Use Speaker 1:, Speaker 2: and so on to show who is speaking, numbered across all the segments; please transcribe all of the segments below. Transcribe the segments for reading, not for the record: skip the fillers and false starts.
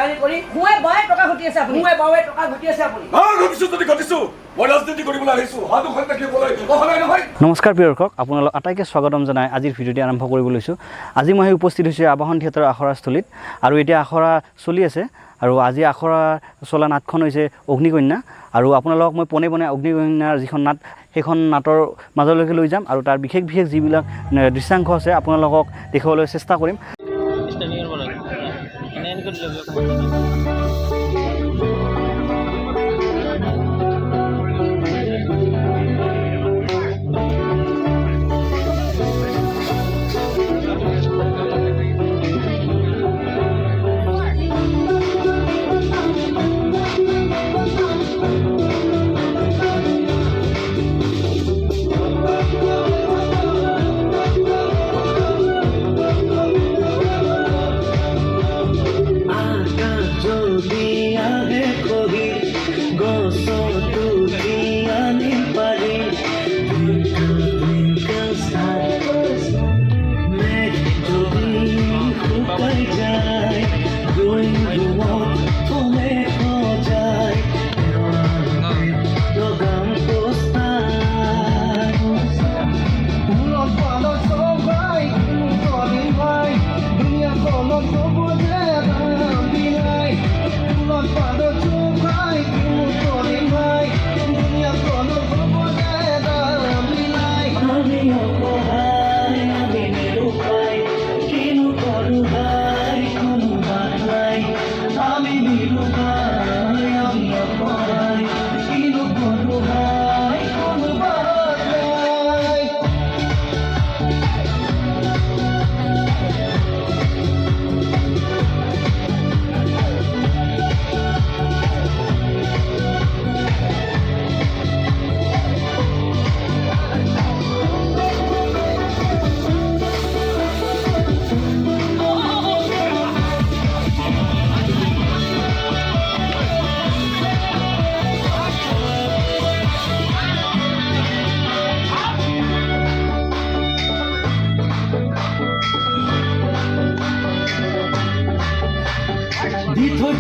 Speaker 1: দালালি কৰি মই বয়ে টকা ঘটি আছে আপুনি মই বয়ে টকা ঘটি আছে আপুনি
Speaker 2: ঘটিছো যদি ঘটিছো মই ৰাজনীতি কৰিবলৈ আহিছো হাতু খন দেখিবলৈ অহলাই নহয়।
Speaker 3: নমস্কাৰ প্ৰিয় দৰ্শক, আপোনালোক আটাইকে স্বাগতম জনাই আজিৰ ভিডিঅ'টি আৰম্ভ কৰিব লৈছোঁ। আজি মই উপস্থিত হৈছোঁ আবাহন থিয়েটাৰৰ আখৰাস্থলীত আৰু এতিয়া আখৰা চলি আছে আৰু আজি আখৰা চলা নাটখন হৈছে অগ্নিকন্যা আৰু আপোনালোকক মই পোনে পোনে অগ্নিকন্যাৰ যিখন নাট সেইখন নাটৰ মাজলৈকে লৈ যাম আৰু তাৰ বিশেষ যিবিলাক দৃশ্যাংশ আছে আপোনালোকক দেখুৱাবলৈ চেষ্টা কৰিম।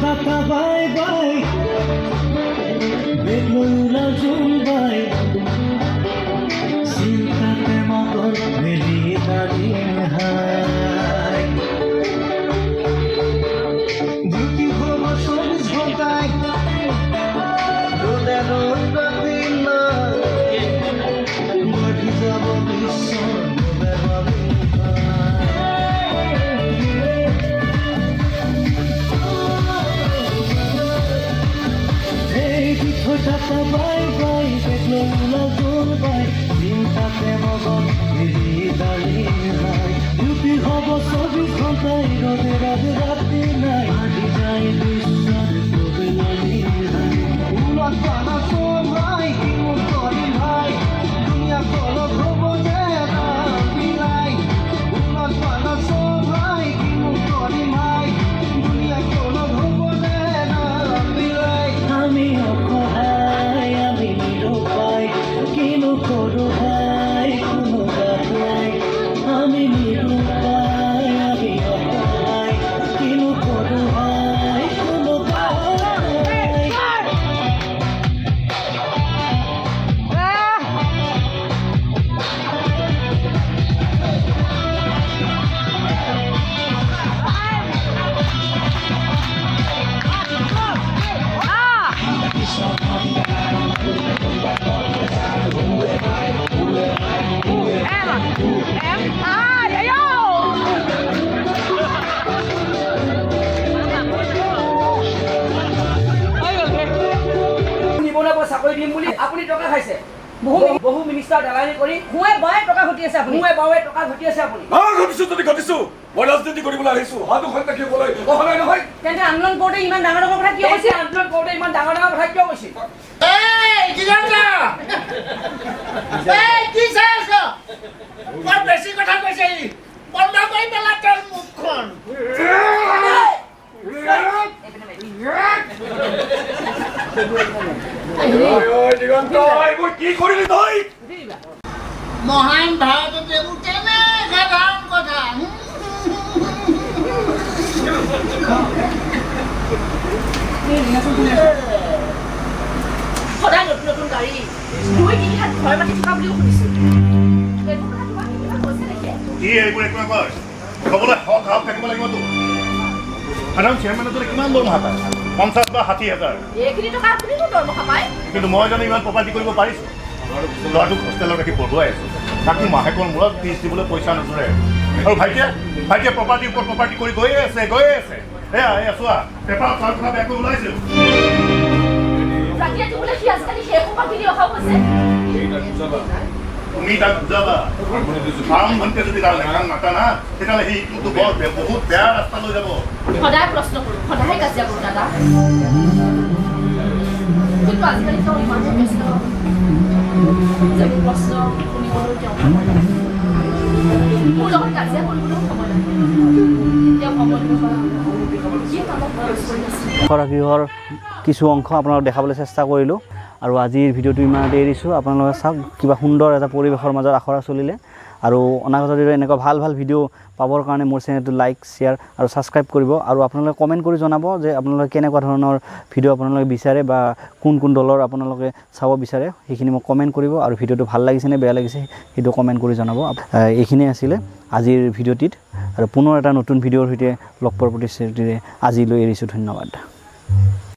Speaker 4: Tata bye bye, Bedlola Jun bye, Sinta te magon melita din hai. Duty hobo shobis hotai, Rode roda dina, Badi jabo bishon bebali. Tata bye bye, Bedlola Jun bye, Sinta te magon melita din hai. Duty hobo shobis hotai, Rode roda dina, Badi jabo bishon bebali hai. Ulat bana sobrai, kimu korin hai, Dunia kolo hobo jeda bilai. Ulat bana sobrai, kimu korin hai, Dunia kolo hobo jeda bilai. Ami অসহায় আমি নিৰুপায় কিনো কৰো ভাই কোনো বাট নাই আমি নিৰুপায় আমি অসহায় কিনো কৰো ভাই কোনো বাট নাই।
Speaker 1: চাকৰি দিম বুলি আপুনি টকা খাইছে বহু মিনিষ্টাৰ দালালি কৰি মই বয়ে টকা ঘটি আছে আপুনি মই বয়ে টকা ঘটি আছে আপুনি
Speaker 2: ঘটিছো যদি ঘটিছো মই ৰাজনীতি কৰিবলৈ আহিছো হাতু খন দেখিবলৈ অহলাই নহয়।
Speaker 1: তেন্তে আন্দোলন কৰোঁতে ইমান ডাঙৰ ডাঙৰ কথা কিয় কৈছে আন্দোলন কৰোঁতে ইমান ডাঙৰ ডাঙৰ কথা কিয় কৈছে
Speaker 5: কি চাই আছ বৰ বেছি কথা কৈছে বন্ধ কৰি পেলা তোৰ মুখখন
Speaker 2: কি কৰিলি তই
Speaker 5: মহান ভাৰতত এইবোৰ কেনে সাধাৰণ কথা
Speaker 6: সদায় নতুন নতুন গাড়ী 2-3 হাত ঘৰ মাটি থকা বুলিও শুনিছোঁ এইবোৰ কথা তোমাক কিবা কৈছে নেকি
Speaker 5: কি এইবোৰ একো নকয় ক'বলৈ হক হাও থাকিব লাগিবতো সাধাৰণ চেয়াৰমেনে তোলে কিমান দৰমহা পায় 50 বা 60,000
Speaker 6: এইখিনি টকা আপুনিনো দৰমহা পায়
Speaker 5: কিন্তু মই জানো ইমান প্ৰপাৰ্টি কৰিব পাৰিছোঁ ল'ৰাটোক হোষ্টেলত ৰাখি পঢ়ুৱাই আছোঁ তাকো মাহেকৰ মূৰত ফিজ দিবলৈ পইচা নোজোৰে আৰু ভাইটিয়ে প্ৰপাৰ্টিৰ ওপৰত প্ৰপাৰ্টি কৰি গৈয়ে আছে এয়া চোৱা পেপাৰত তাৰ কথা বেয়াকৈ ওলাইছিল
Speaker 6: ৰাতিয়ে বোলে সি আজিকালি সেই সোপা কিনি অহাও হৈছে
Speaker 5: তুমি তাক বুজাবা আৰম্ভণিতে যদি তাৰ লেখান নাটানা তেতিয়াহ'লে সি কিন্তু বহুত বেয়া ৰাস্তা লৈ যাব
Speaker 6: সদায় প্ৰশ্ন কৰোঁ সদায় কাজিয়া কৰোঁ দাদা কিন্তু আজিকালি তেওঁ ইমান ব্যস্ত যে মোৰ প্ৰশ্ন শুনিবলৈ তেওঁ মোৰ লগত কাজিয়া কৰিবলৈও সময় নাই তেওঁ সময় দিব কি কামত খৰচ কৰি আছে
Speaker 3: আখৰা গৃহৰ কিছু অংশ আপোনালোকক দেখাবলৈ চেষ্টা কৰিলোঁ আৰু আজিৰ ভিডিঅ'টো ইমানতে এৰিছোঁ আপোনালোকে চাওক কিবা সুন্দৰ এটা পৰিৱেশৰ মাজত আখৰা চলিলে আৰু অনাগত দিনত এনেকুৱা ভাল ভাল ভিডিঅ' পাবৰ কাৰণে মোৰ চেনেলটো লাইক শ্বেয়াৰ আৰু ছাবস্ক্ৰাইব কৰিব আৰু আপোনালোকে কমেণ্ট কৰি জনাব যে আপোনালোকে কেনেকুৱা ধৰণৰ ভিডিঅ' আপোনালোকে বিচাৰে বা কোন দলৰ আপোনালোকে চাব বিচাৰে সেইখিনি মোক কমেণ্ট কৰিব আৰু ভিডিঅ'টো ভাল লাগিছে নে বেয়া লাগিছে সেইটো কমেণ্ট কৰি জনাব এইখিনিয়ে আছিলে আজিৰ ভিডিঅ'টিত আৰু পুনৰ এটা নতুন ভিডিঅ'ৰ সৈতে লগ পোৱাৰ প্ৰতিশ্ৰুতিৰে আজিলৈ এৰিছোঁ ধন্যবাদ